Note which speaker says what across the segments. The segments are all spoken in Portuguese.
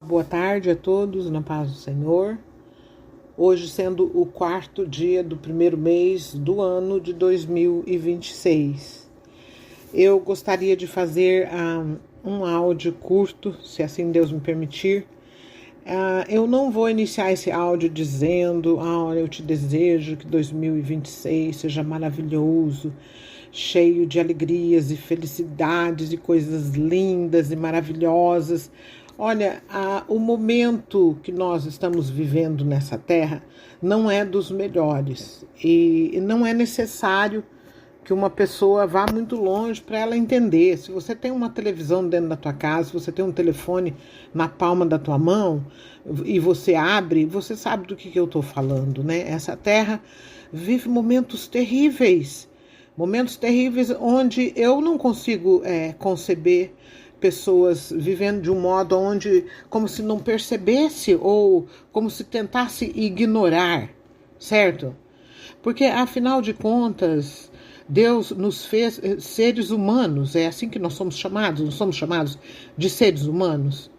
Speaker 1: Boa tarde a todos, na paz do Senhor. Hoje sendo o 4º dia do primeiro mês do ano de 2026. Eu gostaria de fazer um áudio curto, se assim Deus me permitir. Eu não vou iniciar esse áudio dizendo, olha, eu te desejo que 2026 seja maravilhoso, cheio de alegrias e felicidades e coisas lindas e maravilhosas. Olha, o momento que nós estamos vivendo nessa terra não é dos melhores e não é necessário que uma pessoa vá muito longe para ela entender. Se você tem uma televisão dentro da tua casa, se você tem um telefone na palma da tua mão e você abre, você sabe do que eu estou falando, né? Essa terra vive momentos terríveis onde eu não consigo conceber pessoas vivendo de um modo onde, como se não percebesse ou como se tentasse ignorar, certo? Porque, afinal de contas, Deus nos fez seres humanos, é assim que nós somos chamados de seres humanos.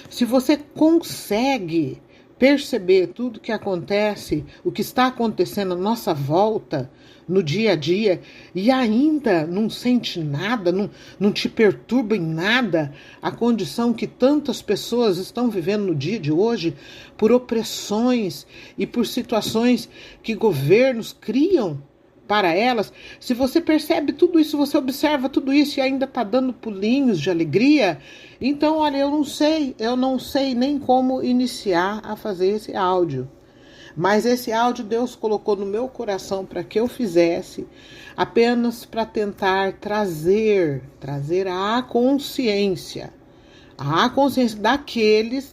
Speaker 1: Se você consegue perceber tudo que acontece, o que está acontecendo à nossa volta, no dia a dia, e ainda não sente nada, não te perturba em nada a condição que tantas pessoas estão vivendo no dia de hoje, por opressões e por situações que governos criam para elas. Se você percebe tudo isso, você observa tudo isso e ainda está dando pulinhos de alegria, então, olha, eu não sei nem como iniciar a fazer esse áudio. Mas esse áudio Deus colocou no meu coração para que eu fizesse, apenas para tentar trazer a consciência daqueles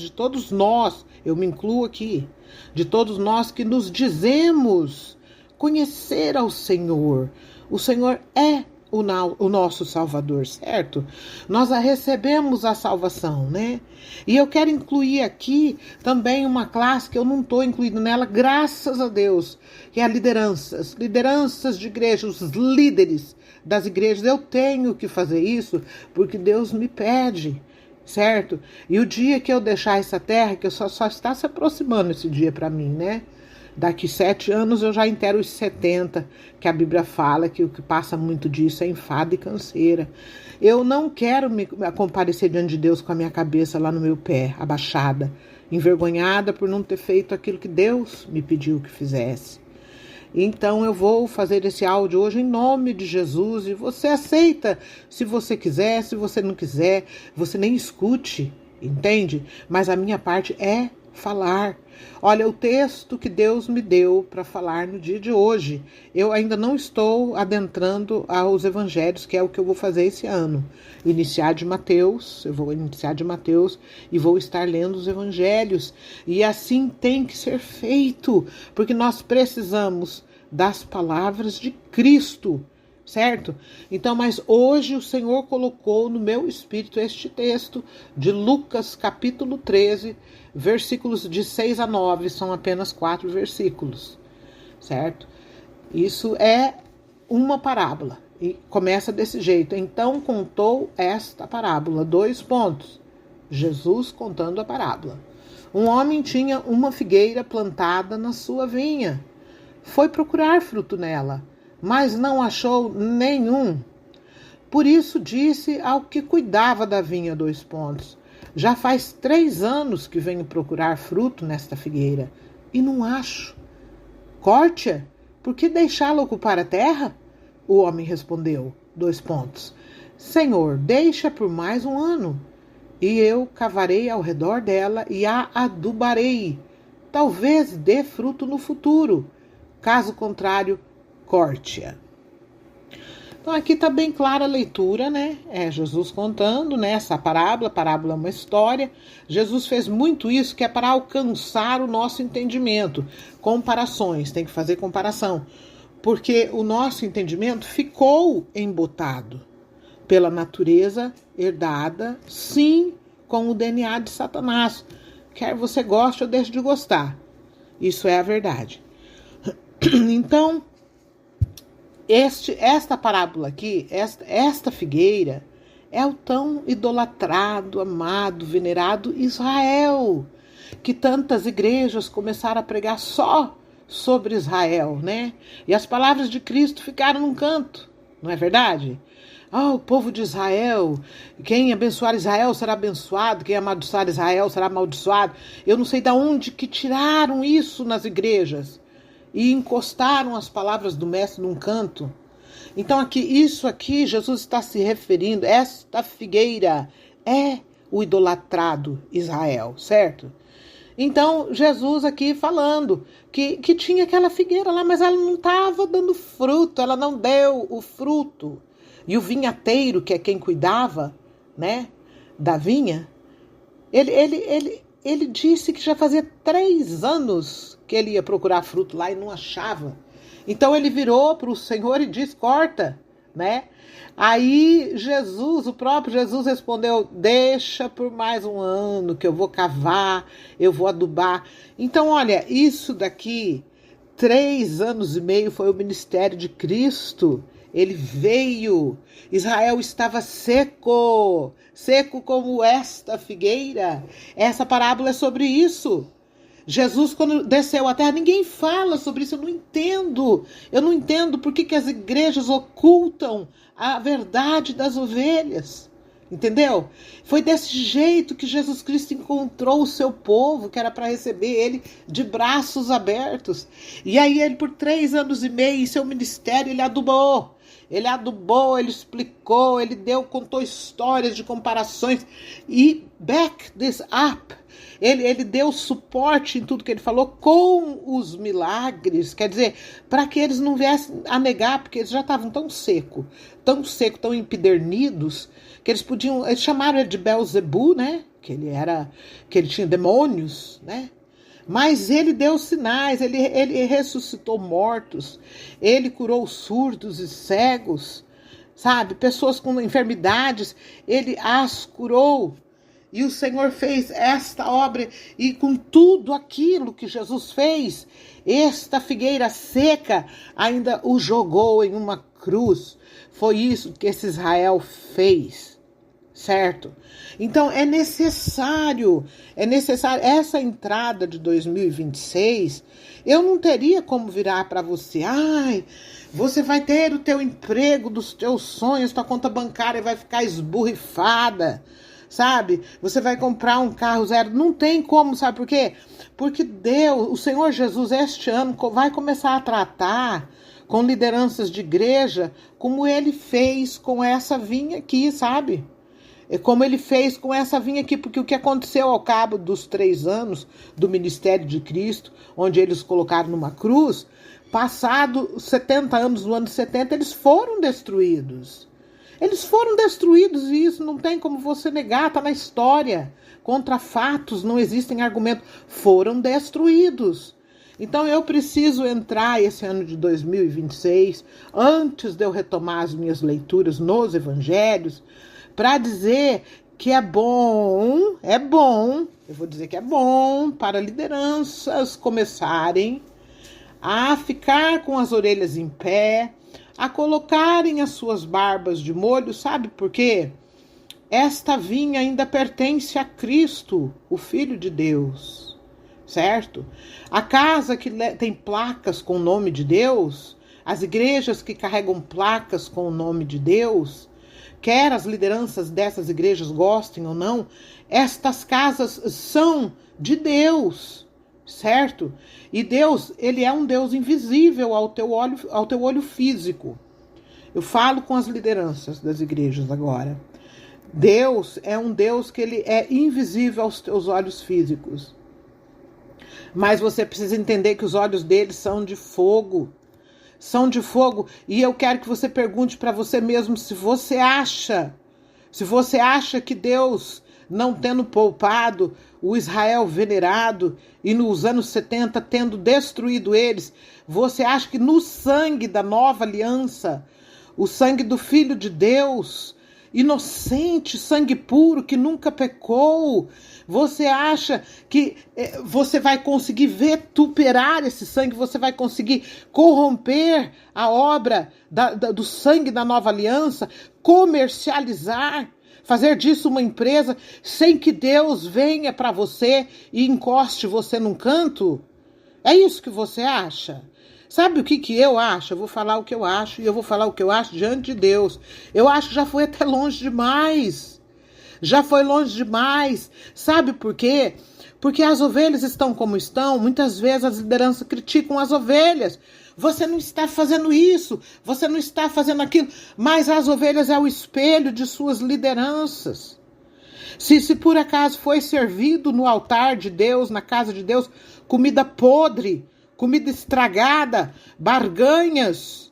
Speaker 1: de todos nós, eu me incluo aqui, de todos nós que nos dizemos conhecer ao Senhor. O Senhor é o nosso Salvador, certo? Nós recebemos a salvação, né? E eu quero incluir aqui também uma classe que eu não estou incluindo nela, graças a Deus, que é a lideranças de igreja, os líderes das igrejas. Eu tenho que fazer isso porque Deus me pede, certo? E o dia que eu deixar essa terra, que só está se aproximando esse dia para mim, né? Daqui 7 anos eu já inteiro os 70, que a Bíblia fala que o que passa muito disso é enfado e canseira. Eu não quero me comparecer diante de Deus com a minha cabeça lá no meu pé, abaixada, envergonhada por não ter feito aquilo que Deus me pediu que fizesse. Então eu vou fazer esse áudio hoje em nome de Jesus, e você aceita se você quiser, se você não quiser, você nem escute, entende? Mas a minha parte é falar. Olha, o texto que Deus me deu para falar no dia de hoje, eu ainda não estou adentrando aos evangelhos, que é o que eu vou fazer esse ano. Eu vou iniciar de Mateus e vou estar lendo os evangelhos. E assim tem que ser feito, porque nós precisamos das palavras de Cristo, certo? Então, mas hoje o Senhor colocou no meu espírito este texto de Lucas capítulo 13, versículos de 6 a 9, são apenas 4 versículos, certo? Isso é uma parábola e começa desse jeito. Então contou esta parábola, 2 pontos. Jesus contando a parábola. Um homem tinha uma figueira plantada na sua vinha. Foi procurar fruto nela, mas não achou nenhum. Por isso disse ao que cuidava da vinha, 2 pontos. Já faz 3 anos que venho procurar fruto nesta figueira e não acho. Corte-a, por que deixá-la ocupar a terra? O homem respondeu, 2 pontos. Senhor, deixa por mais 1 ano, e eu cavarei ao redor dela e a adubarei. Talvez dê fruto no futuro. Caso contrário, corte-a. Então aqui está bem clara a leitura, né? É Jesus contando, né, essa parábola. A parábola é uma história. Jesus fez muito isso, que é para alcançar o nosso entendimento. Comparações, tem que fazer comparação. Porque o nosso entendimento ficou embotado pela natureza herdada, sim, com o DNA de Satanás. Quer você goste ou deixe de gostar. Isso é a verdade. Então, esta parábola aqui, esta figueira, É o tão idolatrado, amado, venerado Israel, que tantas igrejas começaram a pregar só sobre Israel, né? E as palavras de Cristo ficaram num canto, não é verdade? O povo de Israel, quem abençoar Israel será abençoado, quem amaldiçoar Israel será amaldiçoado. Eu não sei de onde que tiraram isso nas igrejas e encostaram as palavras do mestre num canto. Então isso aqui, Jesus está se referindo, esta figueira é o idolatrado Israel, certo? Então, Jesus aqui falando que tinha aquela figueira lá, mas ela não estava dando fruto, ela não deu o fruto. E o vinhateiro, que é quem cuidava, né, da vinha, ele disse que já fazia 3 anos que ele ia procurar fruto lá e não achava. Então ele virou para o Senhor e disse, corta, né? Aí Jesus, o próprio Jesus respondeu, deixa por mais 1 ano que eu vou cavar, eu vou adubar. Então olha, isso daqui, 3 anos e meio foi o ministério de Cristo. Ele veio, Israel estava seco, seco como esta figueira. Essa parábola é sobre isso. Jesus, quando desceu à terra, ninguém fala sobre isso, eu não entendo por que as igrejas ocultam a verdade das ovelhas, entendeu? Foi desse jeito que Jesus Cristo encontrou o seu povo, que era para receber ele de braços abertos. E aí ele, por 3 anos e meio, em seu ministério, ele adubou, ele explicou, contou histórias de comparações e back this up. Ele deu suporte em tudo que ele falou com os milagres, quer dizer, para que eles não viessem a negar, porque eles já estavam tão tão empedernidos, que eles chamaram ele de Belzebu, né? Que ele tinha demônios, né? Mas ele deu sinais, ele ressuscitou mortos, ele curou surdos e cegos, sabe? Pessoas com enfermidades, ele as curou. E o Senhor fez esta obra, e com tudo aquilo que Jesus fez, esta figueira seca ainda o jogou em uma cruz. Foi isso que esse Israel fez, certo? Então é necessário essa entrada de 2026, eu não teria como virar para você, você vai ter o teu emprego dos teus sonhos, tua conta bancária vai ficar esburrifada, sabe? Você vai comprar um carro zero. Não tem como, sabe por quê? Porque Deus, o Senhor Jesus, este ano vai começar a tratar com lideranças de igreja como ele fez com essa vinha aqui, sabe? Como ele fez com essa vinha aqui, porque o que aconteceu ao cabo dos 3 anos do ministério de Cristo, onde eles colocaram numa cruz, passado 70 anos, no ano 70, eles foram destruídos. Eles foram destruídos e isso não tem como você negar, está na história. Contra fatos não existem argumentos. Foram destruídos. Então eu preciso entrar esse ano de 2026, antes de eu retomar as minhas leituras nos evangelhos, para dizer que é bom, eu vou dizer que é bom para lideranças começarem a ficar com as orelhas em pé, a colocarem as suas barbas de molho, sabe por quê? Esta vinha ainda pertence a Cristo, o Filho de Deus, certo? A casa que tem placas com o nome de Deus, as igrejas que carregam placas com o nome de Deus, quer as lideranças dessas igrejas gostem ou não, estas casas são de Deus, certo? E Deus, ele é um Deus invisível ao teu olho físico. Eu falo com as lideranças das igrejas agora. Deus é um Deus que ele é invisível aos teus olhos físicos. Mas você precisa entender que os olhos dele são de fogo. São de fogo. E eu quero que você pergunte para você mesmo se você acha que Deus, não tendo poupado o Israel venerado e nos anos 70 tendo destruído eles, você acha que no sangue da nova aliança, o sangue do Filho de Deus, inocente, sangue puro, que nunca pecou, você acha que você vai conseguir vituperar esse sangue, você vai conseguir corromper a obra do sangue da nova aliança, comercializar? fazer disso uma empresa sem que Deus venha para você e encoste você num canto? É isso que você acha? Sabe o que eu acho? Eu vou falar o que eu acho e eu vou falar o que eu acho diante de Deus. Eu acho que já foi até longe demais. Já foi longe demais. Sabe por quê? Porque as ovelhas estão como estão. Muitas vezes as lideranças criticam as ovelhas. Você não está fazendo isso, você não está fazendo aquilo. Mas as ovelhas é o espelho de suas lideranças. Se por acaso foi servido no altar de Deus, na casa de Deus, comida podre, comida estragada, barganhas,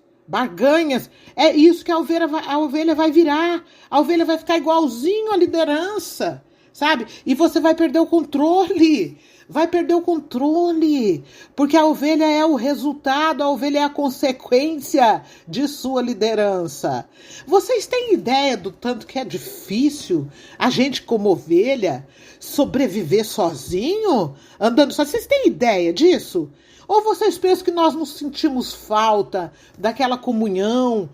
Speaker 1: é isso que a ovelha vai virar. A ovelha vai ficar igualzinho à liderança, sabe? E você vai perder o controle. Vai perder o controle, porque a ovelha é o resultado, a ovelha é a consequência de sua liderança. Vocês têm ideia do tanto que é difícil a gente, como ovelha, sobreviver sozinho, andando sozinho? Vocês têm ideia disso? Ou vocês pensam que nós não sentimos falta daquela comunhão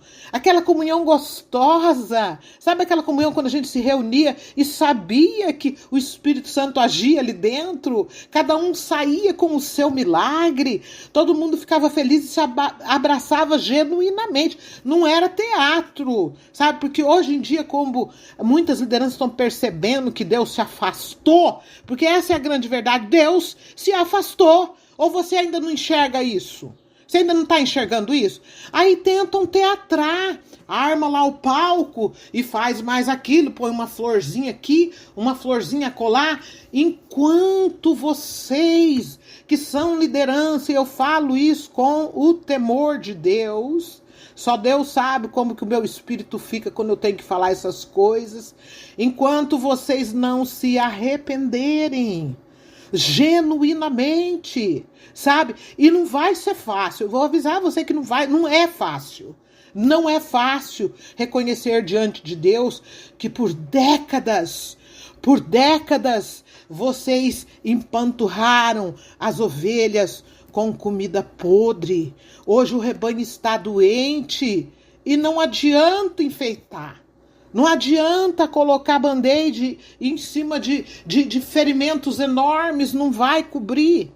Speaker 1: gostosa? Sabe aquela comunhão quando a gente se reunia e sabia que o Espírito Santo agia ali dentro? Cada um saía com o seu milagre, todo mundo ficava feliz e se abraçava genuinamente. Não era teatro, sabe? Porque hoje em dia, como muitas lideranças estão percebendo que Deus se afastou, porque essa é a grande verdade, Deus se afastou. Ou você ainda não enxerga isso? Você ainda não está enxergando isso? Aí tentam teatrar, arma lá o palco e faz mais aquilo, põe uma florzinha aqui, uma florzinha acolá, enquanto vocês que são liderança, e eu falo isso com o temor de Deus, só Deus sabe como que o meu espírito fica quando eu tenho que falar essas coisas, enquanto vocês não se arrependerem genuinamente, sabe? E não vai ser fácil. Eu vou avisar você que não é fácil. Não é fácil reconhecer diante de Deus que por décadas, vocês empanturraram as ovelhas com comida podre. Hoje o rebanho está doente e não adianta enfeitar. Não adianta colocar band-aid em cima de ferimentos enormes, não vai cobrir,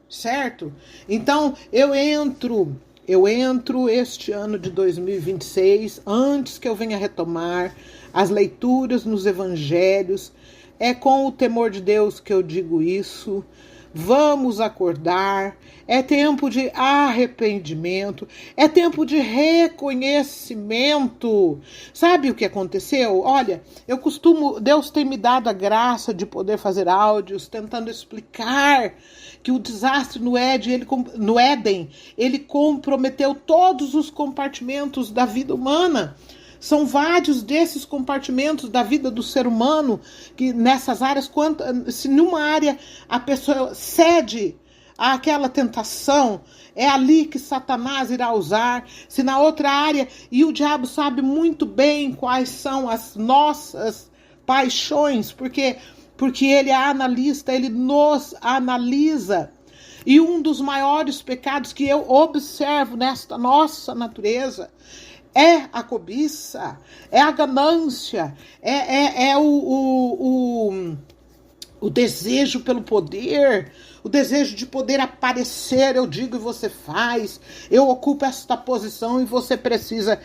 Speaker 1: certo? Então, eu entro este ano de 2026, antes que eu venha retomar as leituras nos evangelhos, é com o temor de Deus que eu digo isso. Vamos acordar, é tempo de arrependimento, é tempo de reconhecimento. Sabe o que aconteceu? Olha, Deus tem me dado a graça de poder fazer áudios tentando explicar que o desastre no Éden, ele comprometeu todos os compartimentos da vida humana. São vários desses compartimentos da vida do ser humano, que nessas áreas, se numa área a pessoa cede àquela tentação, é ali que Satanás irá usar, se na outra área, e o diabo sabe muito bem quais são as nossas paixões, porque ele é analista, ele nos analisa. E um dos maiores pecados que eu observo nesta nossa natureza é a cobiça, é a ganância, é o desejo pelo poder, o desejo de poder aparecer. Eu digo e você faz, eu ocupo esta posição e você precisa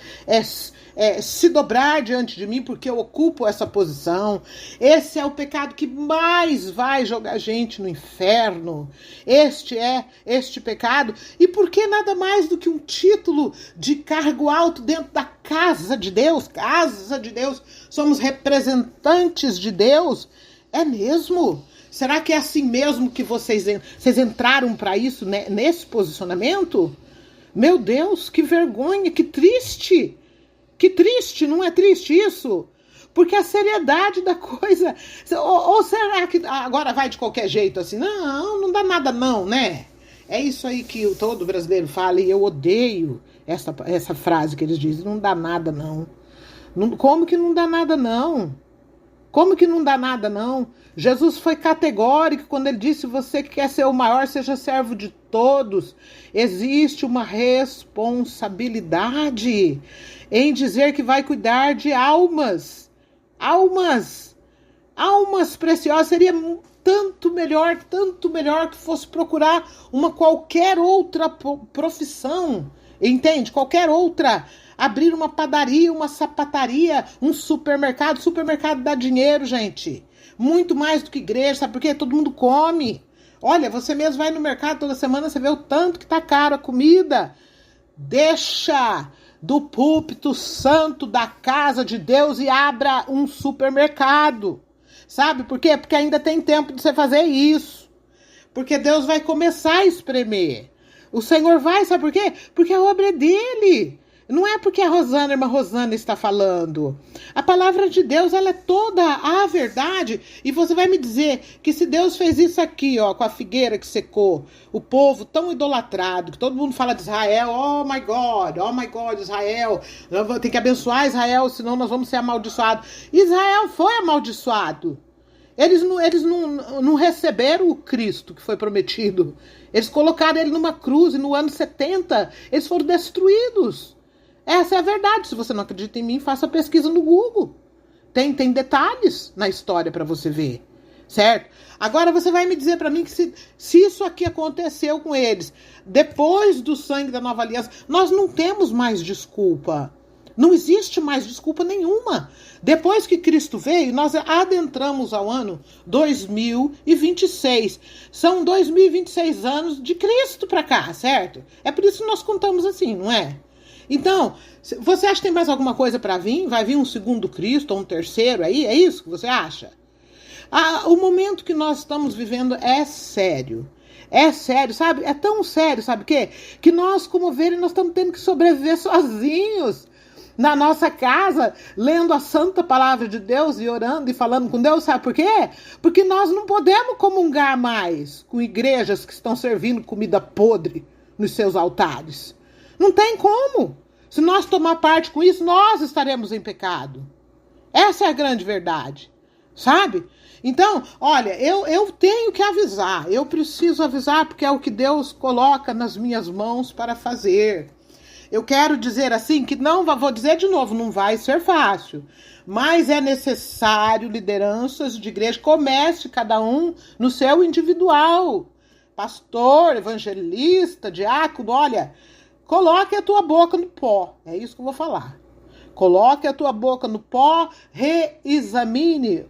Speaker 1: se dobrar diante de mim porque eu ocupo essa posição. Esse é o pecado que mais vai jogar gente no inferno. Este pecado. E por que nada mais do que um título de cargo alto dentro da casa de Deus? Casa de Deus. Somos representantes de Deus. É mesmo? Será que é assim mesmo que vocês entraram para isso, né, nesse posicionamento? Meu Deus, que vergonha, que triste. Que triste, não é triste isso? Porque a seriedade da coisa... Ou será que agora vai de qualquer jeito assim? Não dá nada não, né? É isso aí que todo brasileiro fala e eu odeio essa frase que eles dizem. Não dá nada não. Como que não dá nada não? Como que não dá nada, não? Jesus foi categórico quando ele disse: você que quer ser o maior, seja servo de todos. Existe uma responsabilidade em dizer que vai cuidar de almas. Almas preciosas. Seria tanto melhor que fosse procurar uma qualquer outra profissão. Entende? Qualquer outra. Abrir uma padaria, uma sapataria, um supermercado. Supermercado dá dinheiro, gente. Muito mais do que igreja, sabe por quê? Todo mundo come. Olha, você mesmo vai no mercado toda semana, você vê o tanto que tá caro a comida. Deixa do púlpito santo da casa de Deus e abra um supermercado. Sabe por quê? Porque ainda tem tempo de você fazer isso. Porque Deus vai começar a espremer. O Senhor vai, sabe por quê? Porque a obra é dele. Não é porque a irmã Rosana está falando. A palavra de Deus, ela é toda a verdade. E você vai me dizer que se Deus fez isso aqui, ó, com a figueira que secou, o povo tão idolatrado, que todo mundo fala de Israel, oh my God, Israel, tem que abençoar Israel, senão nós vamos ser amaldiçoados. Israel foi amaldiçoado. Eles não receberam o Cristo que foi prometido. Eles colocaram ele numa cruz e no ano 70 eles foram destruídos. Essa é a verdade. Se você não acredita em mim, faça pesquisa no Google. Tem detalhes na história para você ver. Certo? Agora você vai me dizer para mim que se isso aqui aconteceu com eles, depois do sangue da nova aliança, nós não temos mais desculpa. Não existe mais desculpa nenhuma. Depois que Cristo veio, nós adentramos ao ano 2026. São 2026 anos de Cristo para cá, certo? É por isso que nós contamos assim, não é? Então, você acha que tem mais alguma coisa para vir? Vai vir um segundo Cristo ou um terceiro aí? É isso que você acha? O momento que nós estamos vivendo é sério. É sério, sabe? É tão sério, sabe o quê? Que nós, como ovelhas, nós estamos tendo que sobreviver sozinhos. Na nossa casa, lendo a santa palavra de Deus e orando e falando com Deus, sabe por quê? Porque nós não podemos comungar mais com igrejas que estão servindo comida podre nos seus altares. Não tem como. Se nós tomar parte com isso, nós estaremos em pecado. Essa é a grande verdade, sabe? Então, olha, eu tenho que avisar, eu preciso avisar porque é o que Deus coloca nas minhas mãos para fazer. Eu quero dizer assim que vou dizer de novo, não vai ser fácil, mas é necessário lideranças de igreja, comece cada um no seu individual. Pastor, evangelista, diácono, olha, coloque a tua boca no pó, é isso que eu vou falar. Coloque a tua boca no pó, reexamine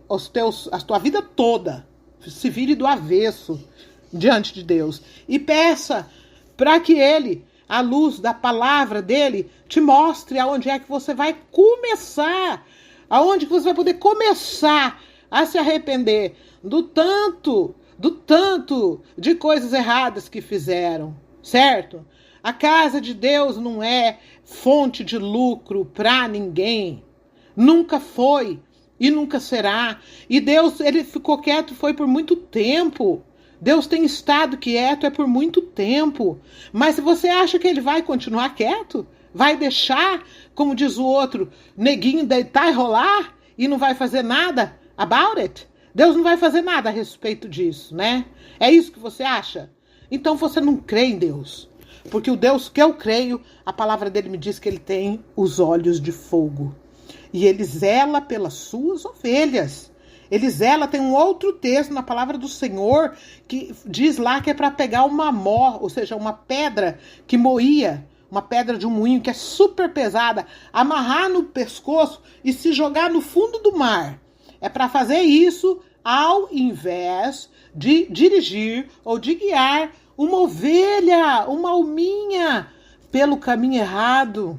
Speaker 1: a tua vida toda, se vire do avesso diante de Deus e peça para que Ele, à luz da palavra dele, te mostre aonde é que você vai começar, aonde que você vai poder começar a se arrepender do tanto de coisas erradas que fizeram, certo? A casa de Deus não é fonte de lucro para ninguém, nunca foi e nunca será. E Deus, ele ficou quieto, foi por muito tempo. Deus tem estado quieto, é por muito tempo. Mas se você acha que ele vai continuar quieto, vai deixar, como diz o outro, neguinho deitar e rolar e não vai fazer nada about it? Deus não vai fazer nada a respeito disso, né? É isso que você acha? Então você não crê em Deus. Porque o Deus que eu creio, a palavra dele me diz que ele tem os olhos de fogo. E ele zela pelas suas ovelhas. Ele zela, tem um outro texto na palavra do Senhor que diz lá que é para pegar uma mó, ou seja, uma pedra que moía, uma pedra de um moinho que é super pesada, amarrar no pescoço e se jogar no fundo do mar. É para fazer isso ao invés de dirigir ou de guiar uma ovelha, uma alminha pelo caminho errado.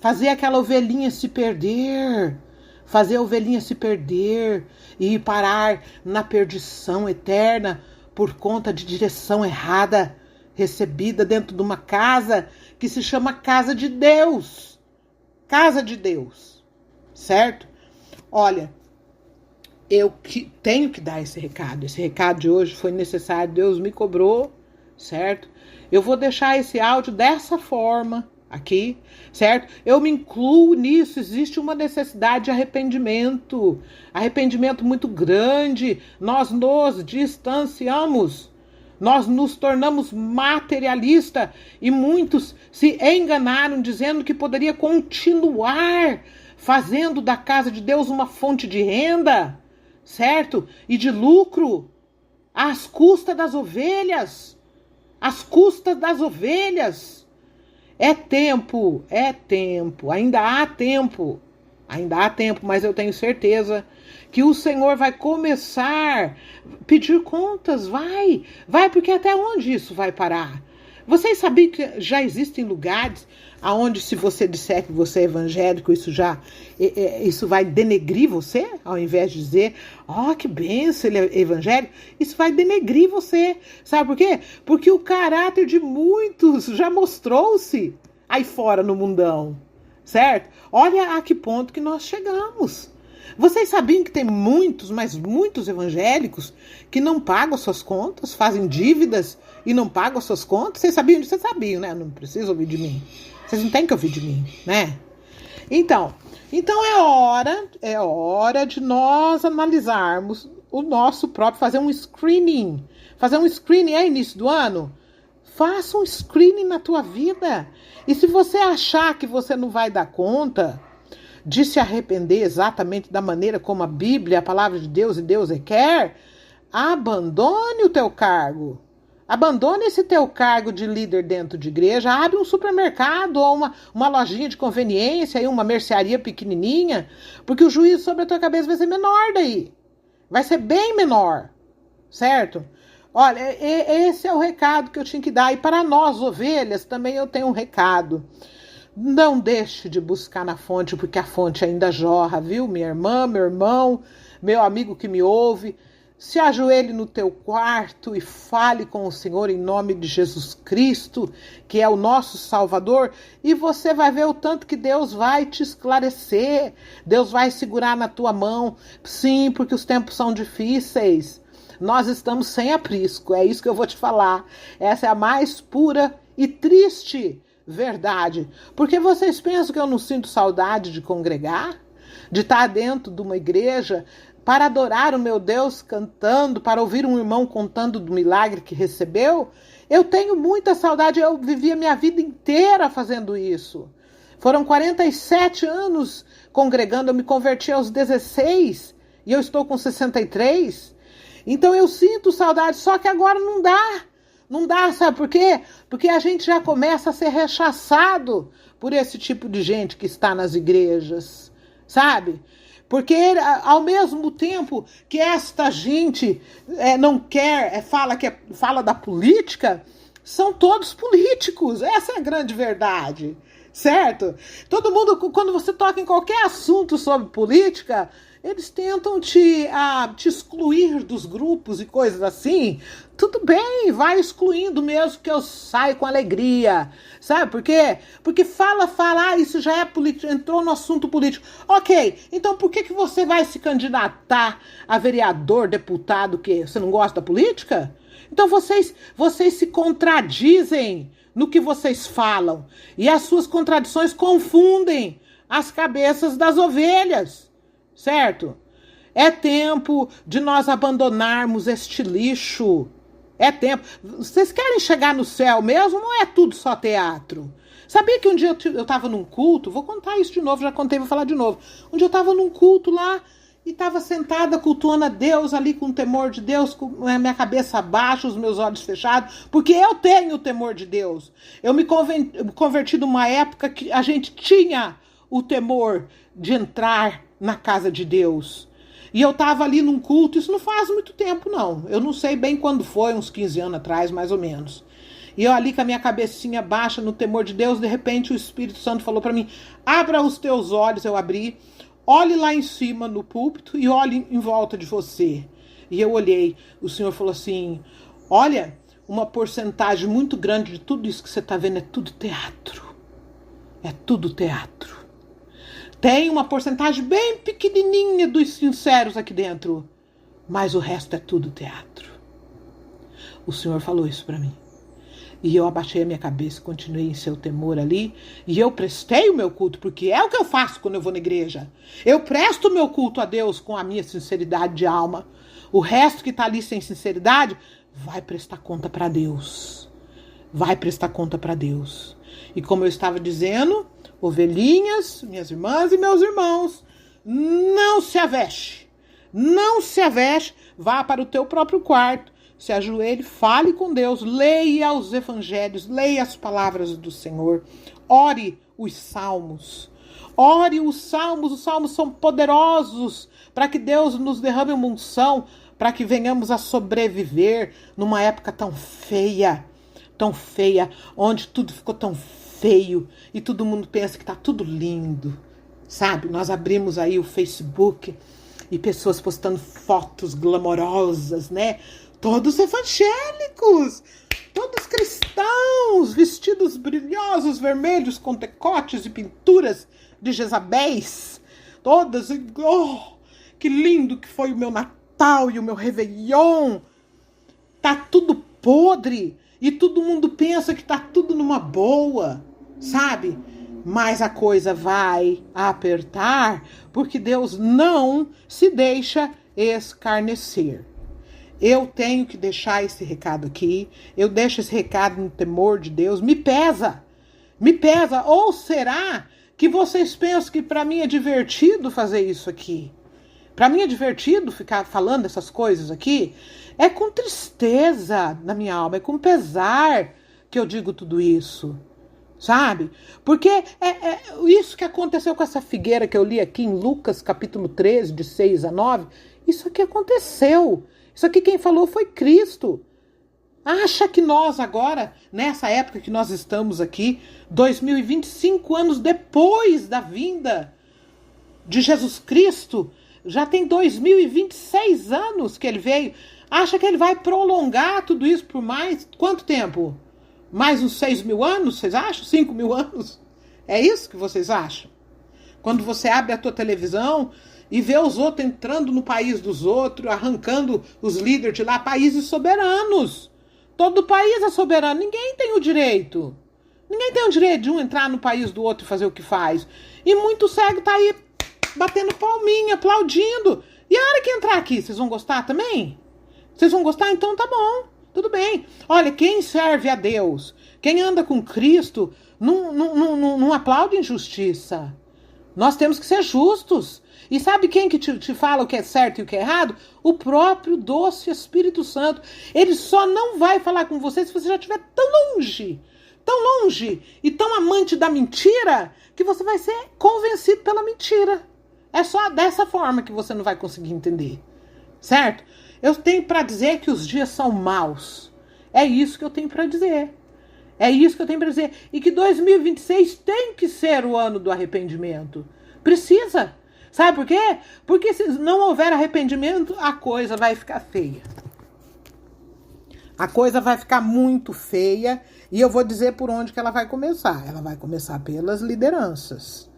Speaker 1: Fazer aquela ovelhinha se perder. Fazer a ovelhinha se perder e parar na perdição eterna por conta de direção errada recebida dentro de uma casa que se chama casa de Deus. Casa de Deus, certo? Olha, eu tenho que dar esse recado. Esse recado de hoje foi necessário, Deus me cobrou, certo? Eu vou deixar esse áudio dessa forma aqui, certo? Eu me incluo nisso, existe uma necessidade de arrependimento muito grande, nós nos distanciamos, nós nos tornamos materialistas e muitos se enganaram dizendo que poderia continuar fazendo da casa de Deus uma fonte de renda, certo? E de lucro, às custas das ovelhas, às custas das ovelhas. É tempo, ainda há tempo, mas eu tenho certeza que o Senhor vai começar a pedir contas, vai, porque até onde isso vai parar? Vocês sabiam que já existem lugares onde, se você disser que você é evangélico, isso vai denegrir você, ao invés de dizer, que benção, ele é evangélico, isso vai denegrir você. Sabe por quê? Porque o caráter de muitos já mostrou-se aí fora no mundão, certo? Olha a que ponto que nós chegamos. Vocês sabiam que tem muitos, mas muitos evangélicos que não pagam as suas contas, fazem dívidas e não pagam as suas contas? Vocês sabiam disso? Vocês sabiam, né? Não precisa ouvir de mim. Vocês não têm que ouvir de mim, né? Então é hora de nós analisarmos o nosso próprio, fazer um screening aí início do ano. Faça um screening na tua vida. E se você achar que você não vai dar conta de se arrepender exatamente da maneira como a Bíblia, a palavra de Deus e Deus requer, abandone o teu cargo. Abandone esse teu cargo de líder dentro de igreja, abre um supermercado ou uma lojinha de conveniência, aí uma mercearia pequenininha, porque o juízo sobre a tua cabeça vai ser menor daí. Vai ser bem menor, certo? Olha, esse é o recado que eu tinha que dar. E para nós, ovelhas, também eu tenho um recado. Não deixe de buscar na fonte, porque a fonte ainda jorra, viu? Minha irmã, meu irmão, meu amigo que me ouve, se ajoelhe no teu quarto e fale com o Senhor em nome de Jesus Cristo, que é o nosso Salvador, e você vai ver o tanto que Deus vai te esclarecer, Deus vai segurar na tua mão. Sim, porque os tempos são difíceis, nós estamos sem aprisco, é isso que eu vou te falar. Essa é a mais pura e triste verdade. Porque vocês pensam que eu não sinto saudade de congregar? De estar dentro de uma igreja para adorar o meu Deus cantando, para ouvir um irmão contando do milagre que recebeu? Eu tenho muita saudade, eu vivi a minha vida inteira fazendo isso. Foram 47 anos congregando, eu me converti aos 16 e eu estou com 63. Então eu sinto saudade, só que agora não dá. Não dá, sabe por quê? Porque a gente já começa a ser rechaçado por esse tipo de gente que está nas igrejas, sabe? Porque ao mesmo tempo que esta gente não quer, fala da política, são todos políticos. Essa é a grande verdade, certo? Todo mundo, quando você toca em qualquer assunto sobre política, eles tentam te excluir dos grupos e coisas assim. Tudo bem, vai excluindo mesmo, que eu saio com alegria. Sabe por quê? Porque fala, isso já é político, entrou no assunto político. Ok, então por que você vai se candidatar a vereador, deputado, que você não gosta da política? Então vocês se contradizem no que vocês falam. E as suas contradições confundem as cabeças das ovelhas. Certo? É tempo de nós abandonarmos este lixo. É tempo. Vocês querem chegar no céu mesmo? Não é tudo só teatro. Sabia que um dia eu estava num culto? Vou contar isso de novo, já contei, vou falar de novo. Um dia eu estava num culto lá e estava sentada cultuando a Deus ali com o temor de Deus, com a minha cabeça baixa, os meus olhos fechados, porque eu tenho o temor de Deus. Eu me converti numa época que a gente tinha o temor de entrar na casa de Deus. E eu estava ali num culto, isso não faz muito tempo não, eu não sei bem quando foi, uns 15 anos atrás, mais ou menos. E eu ali com a minha cabecinha baixa, no temor de Deus, de repente o Espírito Santo falou para mim, abra os teus olhos, eu abri, olhe lá em cima no púlpito e olhe em volta de você. E eu olhei, o Senhor falou assim, olha, uma porcentagem muito grande de tudo isso que você está vendo é tudo teatro. É tudo teatro. Tem uma porcentagem bem pequenininha dos sinceros aqui dentro, mas o resto é tudo teatro. O Senhor falou isso para mim. E eu abaixei a minha cabeça, continuei em seu temor ali. E eu prestei o meu culto, porque é o que eu faço quando eu vou na igreja. Eu presto o meu culto a Deus com a minha sinceridade de alma. O resto que está ali sem sinceridade, vai prestar conta para Deus. Vai prestar conta para Deus. E como eu estava dizendo, ovelhinhas, minhas irmãs e meus irmãos, não se aveste. Não se aveste, vá para o teu próprio quarto. Se ajoelhe, fale com Deus, leia os evangelhos, leia as palavras do Senhor, ore os salmos. Ore os salmos são poderosos para que Deus nos derrame uma unção, para que venhamos a sobreviver numa época tão feia, onde tudo ficou tão feio e todo mundo pensa que está tudo lindo, sabe? Nós abrimos aí o Facebook e pessoas postando fotos glamorosas, né? Todos evangélicos, todos cristãos, vestidos brilhosos, vermelhos, com decotes e pinturas de Jezabéis. Todas, oh, que lindo que foi o meu Natal e o meu Réveillon. Tá tudo podre e todo mundo pensa que tá tudo numa boa, sabe? Mas a coisa vai apertar porque Deus não se deixa escarnecer. Eu tenho que deixar esse recado aqui. Eu deixo esse recado no temor de Deus. Me pesa. Me pesa. Ou será que vocês pensam que para mim é divertido fazer isso aqui? Para mim é divertido ficar falando essas coisas aqui? É com tristeza na minha alma. É com pesar que eu digo tudo isso. Sabe? Porque é isso que aconteceu com essa figueira que eu li aqui em Lucas capítulo 13, de 6 a 9. Isso aqui aconteceu. Isso aqui quem falou foi Cristo. Acha que nós agora, nessa época que nós estamos aqui, 2025 anos depois da vinda de Jesus Cristo, já tem 2026 anos que ele veio, acha que ele vai prolongar tudo isso por mais quanto tempo? Mais uns 6.000 anos, vocês acham? 5.000 anos? É isso que vocês acham? Quando você abre a tua televisão e vê os outros entrando no país dos outros, arrancando os líderes de lá, países soberanos. Todo país é soberano, ninguém tem o direito. Ninguém tem o direito de um entrar no país do outro e fazer o que faz. E muito cego tá aí batendo palminha, aplaudindo. E a hora que entrar aqui, vocês vão gostar também? Vocês vão gostar? Então tá bom, tudo bem. Olha, quem serve a Deus, quem anda com Cristo, não aplaude injustiça. Nós temos que ser justos. E sabe quem que te fala o que é certo e o que é errado? O próprio doce Espírito Santo. Ele só não vai falar com você se você já estiver tão longe e tão amante da mentira, que você vai ser convencido pela mentira. É só dessa forma que você não vai conseguir entender. Certo? Eu tenho para dizer que os dias são maus. É isso que eu tenho para dizer. É isso que eu tenho para dizer. E que 2026 tem que ser o ano do arrependimento. Precisa. Sabe por quê? Porque se não houver arrependimento, a coisa vai ficar feia. A coisa vai ficar muito feia. E eu vou dizer por onde que ela vai começar. Ela vai começar pelas lideranças.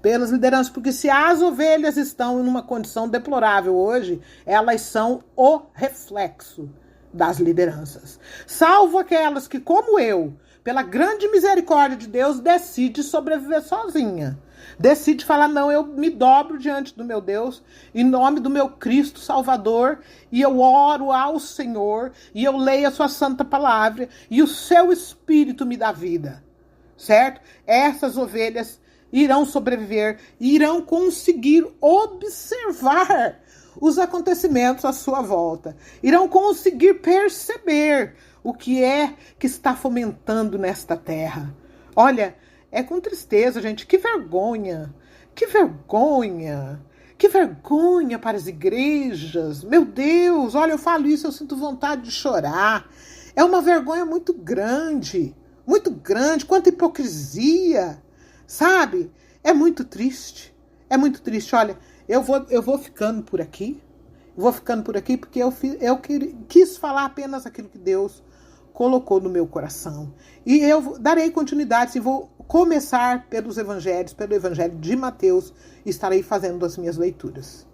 Speaker 1: Pelas lideranças, porque se as ovelhas estão em uma condição deplorável hoje, elas são o reflexo das lideranças. Salvo aquelas que, como eu, pela grande misericórdia de Deus, decide sobreviver sozinha. Decide falar, não, eu me dobro diante do meu Deus, em nome do meu Cristo Salvador, e eu oro ao Senhor, e eu leio a sua santa palavra, e o seu Espírito me dá vida, certo? Essas ovelhas irão sobreviver, irão conseguir observar os acontecimentos à sua volta, irão conseguir perceber o que é que está fomentando nesta terra. Olha, é com tristeza, gente. Que vergonha. Que vergonha. Que vergonha para as igrejas. Meu Deus, olha, eu falo isso, eu sinto vontade de chorar. É uma vergonha muito grande. Muito grande. Quanta hipocrisia. Sabe? É muito triste. É muito triste. Olha, eu vou ficando por aqui. Vou ficando por aqui porque eu quis falar apenas aquilo que Deus colocou no meu coração. E eu darei continuidade e vou começar pelos evangelhos, pelo evangelho de Mateus, e estarei fazendo as minhas leituras.